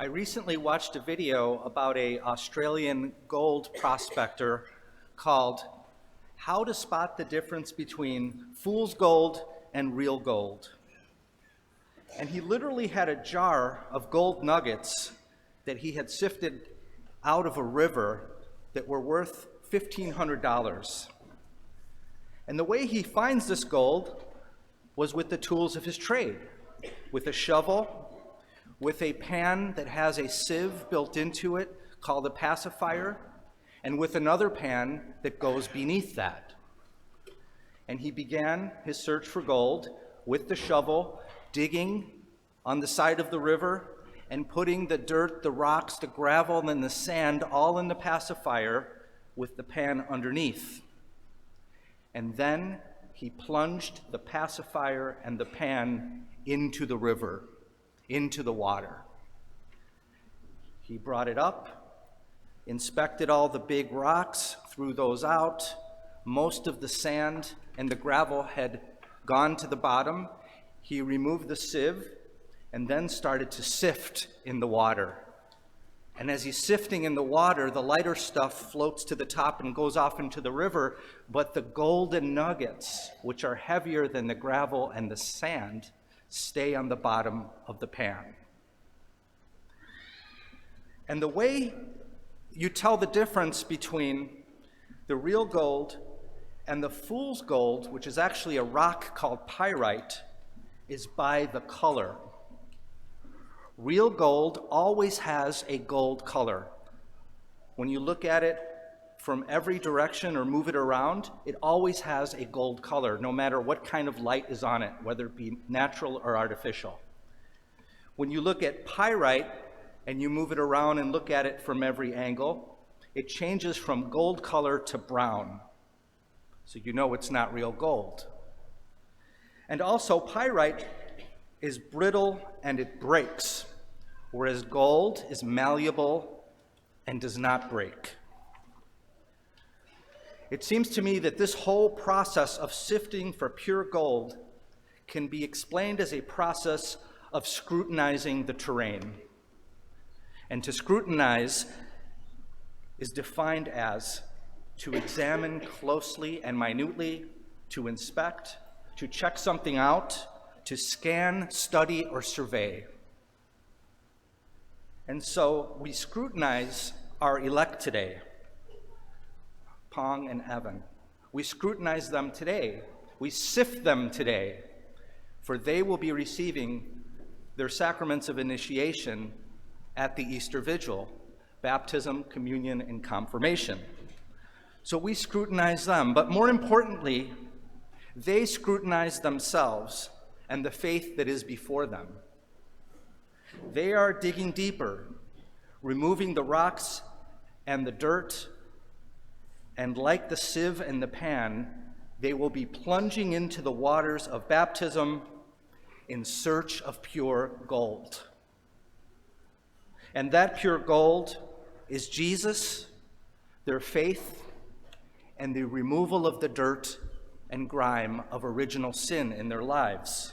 I recently watched a video about an Australian gold prospector called How to Spot the Difference Between Fool's Gold and Real Gold. And he literally had a jar of gold nuggets that he had sifted out of a river that were worth $1,500. And the way he finds this gold was with the tools of his trade, with a shovel, with a pan that has a sieve built into it called a pacifier, and with another pan that goes beneath that. And he began his search for gold with the shovel, digging on the side of the river and putting the dirt, the rocks, the gravel, and the sand all in the pacifier with the pan underneath. And then he plunged the pacifier and the pan into the river, into the water. He brought it up, inspected all the big rocks, threw those out. Most of the sand and the gravel had gone to the bottom. He removed the sieve and then started to sift in the water. And as he's sifting in the water, the lighter stuff floats to the top and goes off into the river, but the golden nuggets, which are heavier than the gravel and the sand, stay on the bottom of the pan. And the way you tell the difference between the real gold and the fool's gold, which is actually a rock called pyrite, is by the color. Real gold always has a gold color. When you look at it from every direction or move it around, it always has a gold color, no matter what kind of light is on it, whether it be natural or artificial. When you look at pyrite and you move it around and look at it from every angle, it changes from gold color to brown. So you know it's not real gold. And also, pyrite is brittle and it breaks, whereas gold is malleable and does not break. It seems to me that this whole process of sifting for pure gold can be explained as a process of scrutinizing the terrain. And to scrutinize is defined as to examine closely and minutely, to inspect, to check something out, to scan, study, or survey. And so we scrutinize our elect today, Pong and Evan. We scrutinize them today. We sift them today, for they will be receiving their sacraments of initiation at the Easter Vigil, baptism, communion, and confirmation. So we scrutinize them, but more importantly, they scrutinize themselves and the faith that is before them. They are digging deeper, removing the rocks and the dirt, and like the sieve and the pan, they will be plunging into the waters of baptism in search of pure gold. And that pure gold is Jesus, their faith, and the removal of the dirt and grime of original sin in their lives.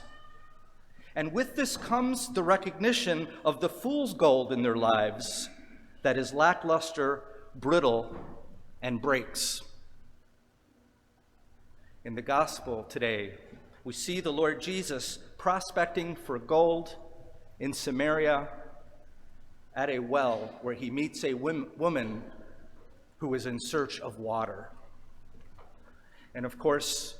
And with this comes the recognition of the fool's gold in their lives that is lackluster, brittle, and breaks. In the gospel today, we see the Lord Jesus prospecting for gold in Samaria at a well where he meets a woman who is in search of water. And of course,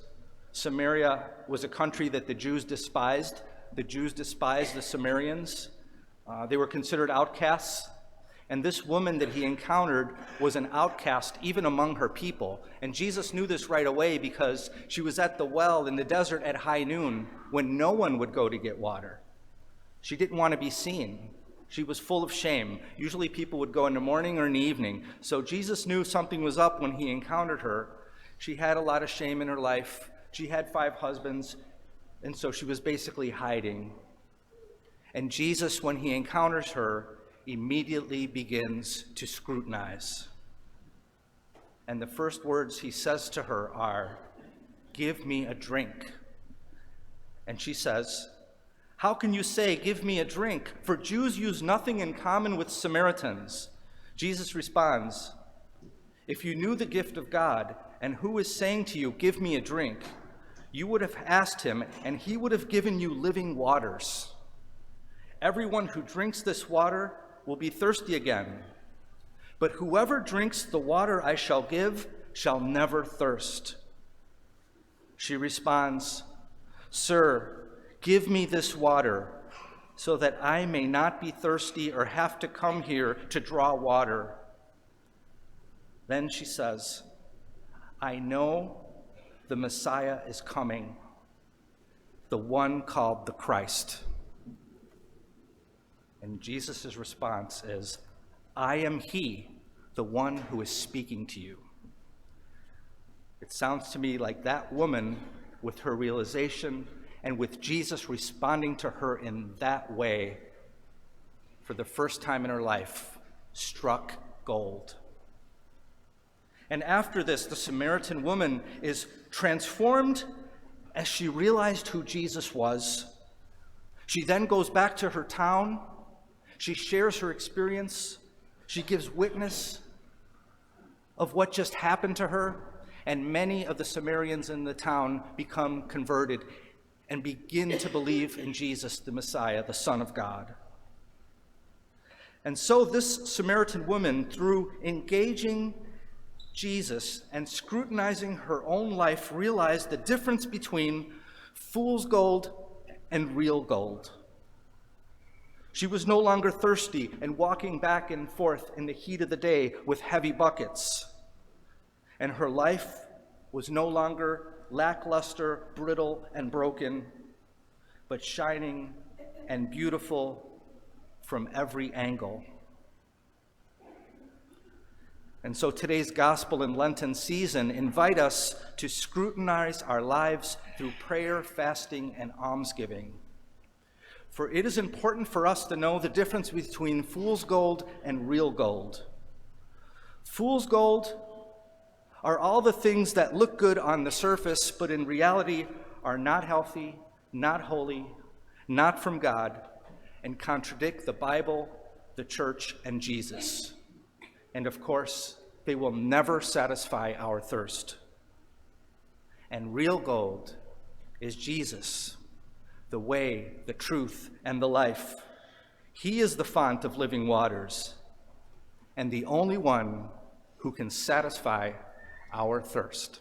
Samaria was a country that the Jews despised. The Jews despised the Samaritans. They were considered outcasts. And this woman that he encountered was an outcast even among her people. And Jesus knew this right away because she was at the well in the desert at high noon when no one would go to get water. She didn't want to be seen. She was full of shame. Usually people would go in the morning or in the evening. So Jesus knew something was up when he encountered her. She had a lot of shame in her life. She had 5 husbands, and so she was basically hiding. And Jesus, when he encounters her, immediately begins to scrutinize. And the first words he says to her are, "Give me a drink." And she says, How can you say, 'Give me a drink'? For Jews use nothing in common with Samaritans." Jesus responds, "If you knew the gift of God and who is saying to you, 'Give me a drink,' you would have asked him, and he would have given you living waters. Everyone who drinks this water will be thirsty again. But whoever drinks the water I shall give shall never thirst." She responds, "Sir, give me this water so that I may not be thirsty or have to come here to draw water." Then she says, "I know the Messiah is coming, the one called the Christ." And Jesus' response is, "I am he, the one who is speaking to you." It sounds to me like that woman, with her realization and with Jesus responding to her in that way, for the first time in her life, struck gold. And after this, the Samaritan woman is transformed as she realized who Jesus was. She then goes back to her town. She shares her experience. She gives witness of what just happened to her, and many of the Samaritans in the town become converted and begin to believe in Jesus, the Messiah, the Son of God. And so this Samaritan woman, through engaging Jesus and scrutinizing her own life, realized the difference between fool's gold and real gold. She was no longer thirsty and walking back and forth in the heat of the day with heavy buckets. And her life was no longer lackluster, brittle, and broken, but shining and beautiful from every angle. And so today's gospel and Lenten season invite us to scrutinize our lives through prayer, fasting, and almsgiving. For it is important for us to know the difference between fool's gold and real gold. Fool's gold are all the things that look good on the surface, but in reality are not healthy, not holy, not from God, and contradict the Bible, the church, and Jesus. And of course, they will never satisfy our thirst. And real gold is Jesus, the way, the truth, and the life. He is the font of living waters, and the only one who can satisfy our thirst.